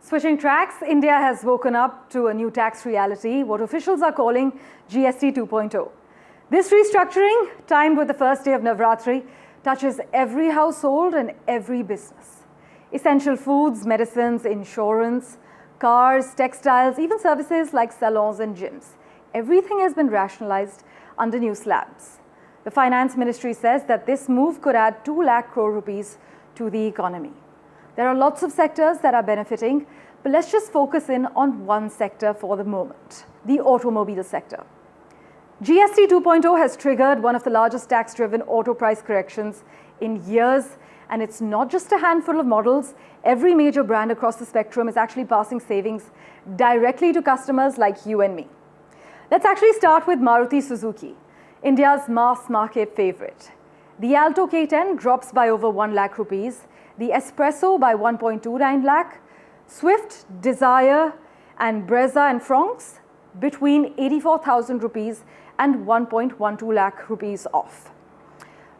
Switching tracks, India has woken up to a new tax reality, what officials are calling GST 2.0. This restructuring, timed with the first day of Navratri, touches every household and every business. Essential foods, medicines, insurance, cars, textiles, even services like salons and gyms. Everything has been rationalized under new slabs. The Finance Ministry says that this move could add 2 lakh crore rupees to the economy. There are lots of sectors that are benefiting, but let's just focus in on one sector for the moment, the automobile sector. GST 2.0 has triggered one of the largest tax-driven auto price corrections in years, and it's not just a handful of models. Every major brand across the spectrum is actually passing savings directly to customers like you and me. Let's actually start with Maruti Suzuki, India's mass market favorite. The Alto K10 drops by over 1 lakh rupees, the Espresso by 1.29 lakh, Swift, Desire and Brezza and Fronx between 84,000 rupees and 1.12 lakh rupees off.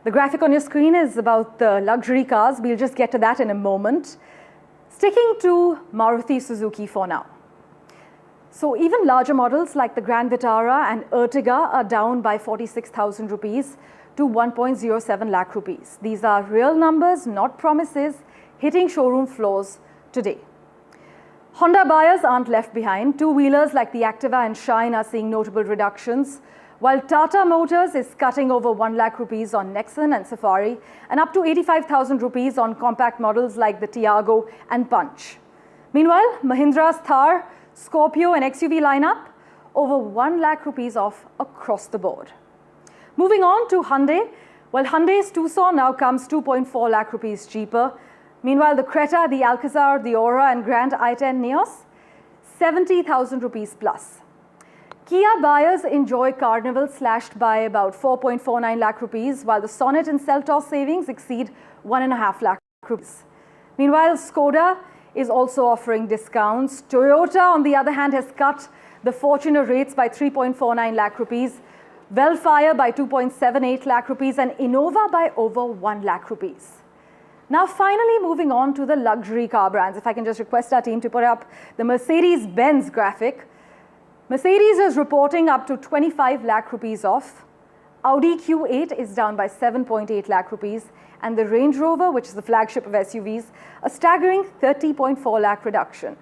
The graphic on your screen is about the luxury cars. We'll just get to that in a moment. Sticking to Maruti Suzuki for now. So even larger models like the Grand Vitara and Ertiga are down by 46,000 rupees to 1.07 lakh rupees. These are real numbers, not promises, hitting showroom floors today. Honda buyers aren't left behind. Two-wheelers like the Activa and Shine are seeing notable reductions, while Tata Motors is cutting over 1 lakh rupees on Nexon and Safari and up to 85,000 rupees on compact models like the Tiago and Punch. Meanwhile, Mahindra's Thar, Scorpio and XUV lineup over 1 lakh rupees off across the board. Moving on to Hyundai, well, Hyundai's Tucson now comes 2.4 lakh rupees cheaper. Meanwhile, the Creta, the Alcazar, the Aura and Grand i10 Neos, 70,000 rupees plus. Kia buyers enjoy Carnival slashed by about 4.49 lakh rupees, while the Sonet and Seltos savings exceed 1.5 lakh rupees. Meanwhile, Skoda is also offering discounts. Toyota, on the other hand, has cut the Fortuner rates by 3.49 lakh rupees, Velfire by 2.78 lakh rupees and Innova by over 1 lakh rupees. Now finally moving on to the luxury car brands. If I can just request our team to put up the Mercedes-Benz graphic. Mercedes is reporting up to 25 lakh rupees off. Audi Q8 is down by 7.8 lakh rupees. And the Range Rover, which is the flagship of SUVs, a staggering 30.4 lakh reduction.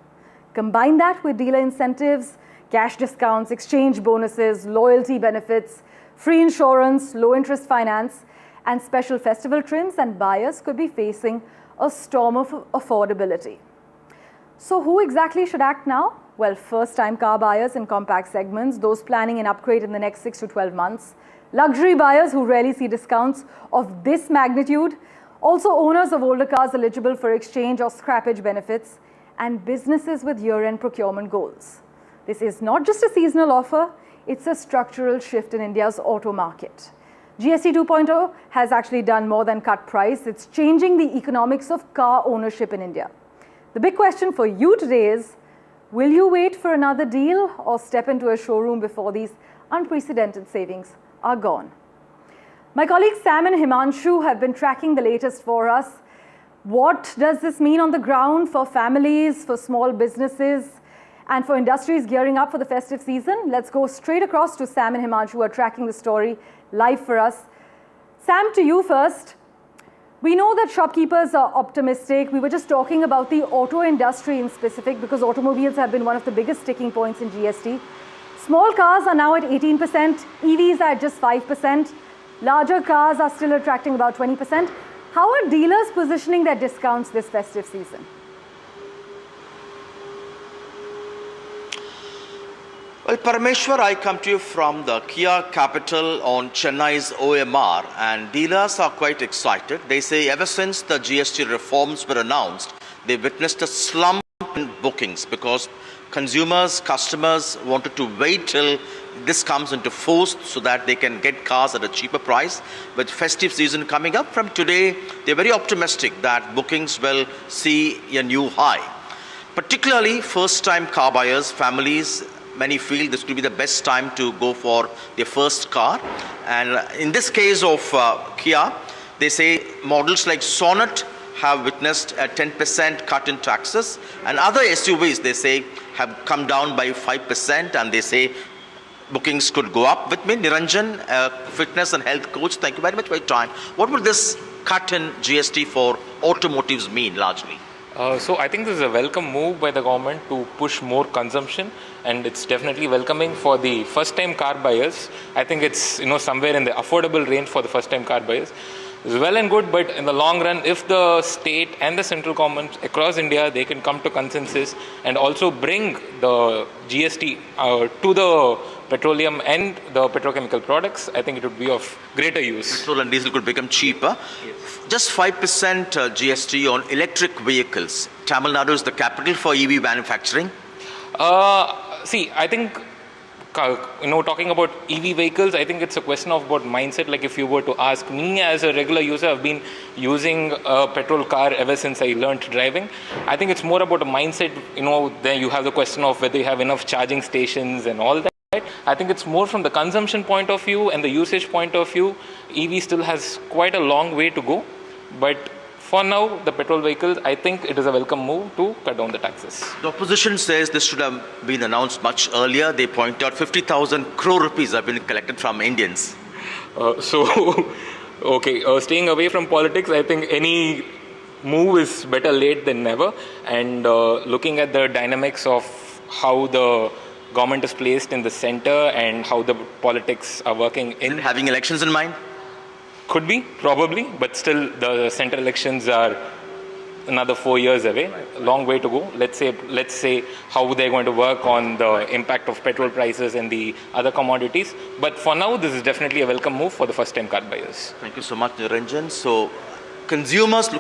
Combine that with dealer incentives, cash discounts, exchange bonuses, loyalty benefits, free insurance, low interest finance, and special festival trims, and buyers could be facing a storm of affordability. So who exactly should act now? Well, first-time car buyers in compact segments, those planning an upgrade in the next 6 to 12 months, luxury buyers who rarely see discounts of this magnitude, also owners of older cars eligible for exchange or scrappage benefits, and businesses with year-end procurement goals. This is not just a seasonal offer, it's a structural shift in India's auto market. GST 2.0 has actually done more than cut price. It's changing the economics of car ownership in India. The big question for you today is, will you wait for another deal or step into a showroom before these unprecedented savings are gone? My colleagues Sam and Himanshu have been tracking the latest for us. What does this mean on the ground for families, for small businesses, and for industries gearing up for the festive season? Let's go straight across to Sam and Himanshu who are tracking the story live for us. Sam, to you first. We know that shopkeepers are optimistic. We were just talking about the auto industry in specific because automobiles have been one of the biggest sticking points in GST. Small cars are now at 18%, EVs are at just 5%, larger cars are still attracting about 20%. How are dealers positioning their discounts this festive season? Well, Parameshwar, I come to you from the Kia capital on Chennai's OMR, and dealers are quite excited. They say ever since the GST reforms were announced, they witnessed a slump in bookings because customers wanted to wait till this comes into force so that they can get cars at a cheaper price. With festive season coming up from today, they're very optimistic that bookings will see a new high. Particularly first-time car buyers, families, many feel this will be the best time to go for their first car. And in this case of Kia, they say models like Sonet, have witnessed a 10% cut in taxes, and other SUVs, they say, have come down by 5%, and they say bookings could go up. With me, Niranjan, a fitness and health coach. Thank you very much for your time. What would this cut in GST for automotives mean largely? So I think this is a welcome move by the government to push more consumption, and it's definitely welcoming for the first-time car buyers. I think it's somewhere in the affordable range for the first-time car buyers. It's well and good, but in the long run, if the state and the central governments across India, they can come to consensus and also bring the GST to the petroleum and the petrochemical products, I think it would be of greater use. Petrol and diesel could become cheaper. Yes. Just 5% GST on electric vehicles. Tamil Nadu is the capital for EV manufacturing. See, I think talking about EV vehicles, I think it's a question of about mindset. Like if you were to ask me as a regular user, I've been using a petrol car ever since I learned driving. I think it's more about a mindset. Then you have the question of whether you have enough charging stations and all that. I think it's more from the consumption point of view and the usage point of view. EV still has quite a long way to go, but for now, the petrol vehicles, I think it is a welcome move to cut down the taxes. The opposition says this should have been announced much earlier. They point out 50,000 crore rupees have been collected from Indians. Staying away from politics, I think any move is better late than never. And looking at the dynamics of how the government is placed in the center and how the politics are working in. Having elections in mind? Could be, probably, but still the central elections are another 4 years away. A long way to go. Let's say how they're going to work on the impact of petrol prices and the other commodities. But for now, this is definitely a welcome move for the first-time car buyers. Thank you so much, Niranjan. So consumers looking